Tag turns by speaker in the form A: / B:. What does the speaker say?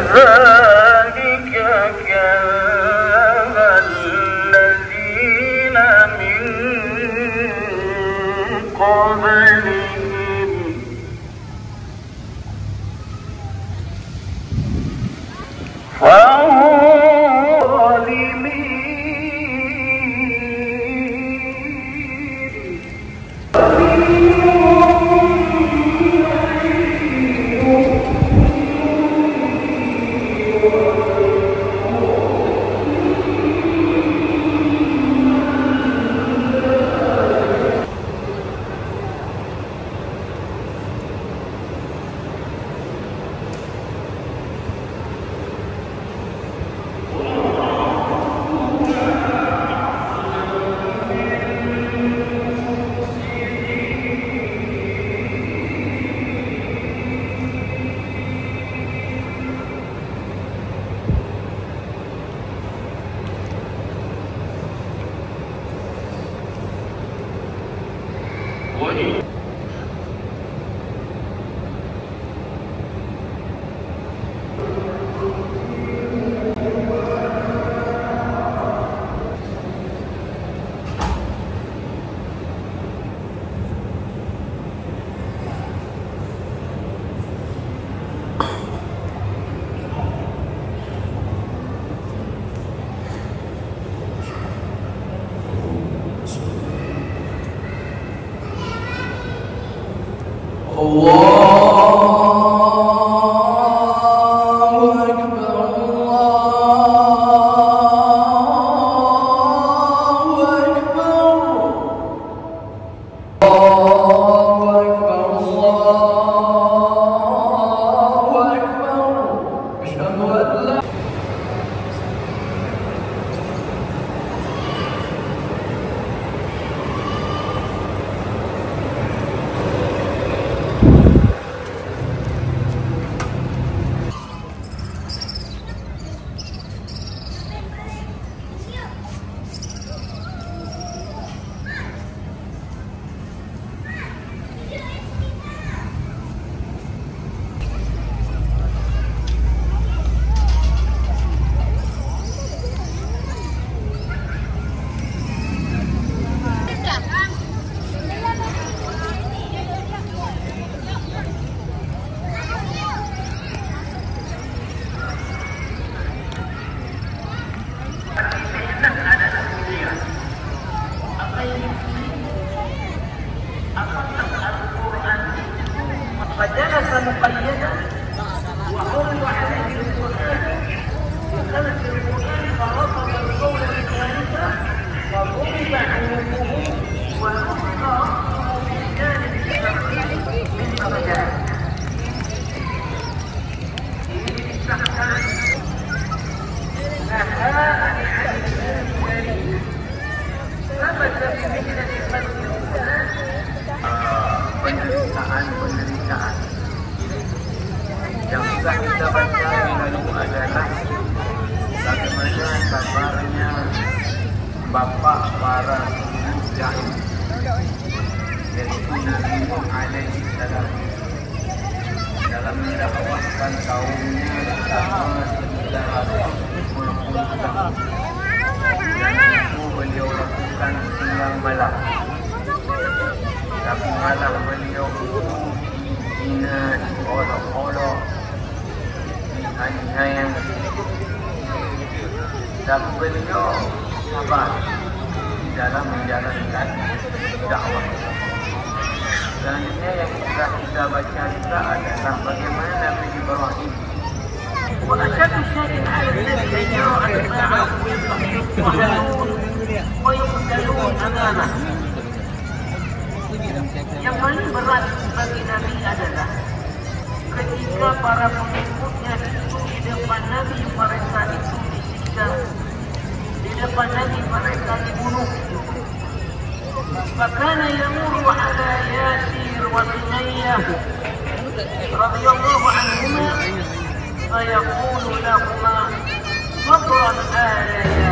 A: كذلك كذب الذين من قبلهم فهم ظالمين.
B: فجلس مقيدا وعرض عليه القرآن بخلق القرآن فرفض القول بذلك وضرب عنقه ونفخ رأسه بالجانب الشرقي من بغداد. استحسن نهاء عن الكريم ثبت بمهنة خلق القرآن penderitaan yang sudah kita baca lalu adalah bagaimana kabarnya bapa para mujahid yaitu Nabi Nuh alaihi salam dalam mendakwahkan kaumnya selama 950 tahun. Dan itu beliau lakukan siang malam. Tapi malam beliau hina, olok-olok, aniaya. Dan beliau sabar di dalam menjalankan dakwah. Selanjutnya yang kita baca juga adalah bagaimana Nabi Ibrahim. وأشد شيء على الذي يرى أتباعه يضحكون ويقتلون أمامه. Yang paling berat bagi Nabi adalah ketika para pengikutnya itu di depan Nabi mereka itu disiksa, di depan Nabi mereka dibunuh. Fakana yamuru ala Yasir wa Sumayyah radhiyallahu anhuma fayaqulu lahuma sabran ala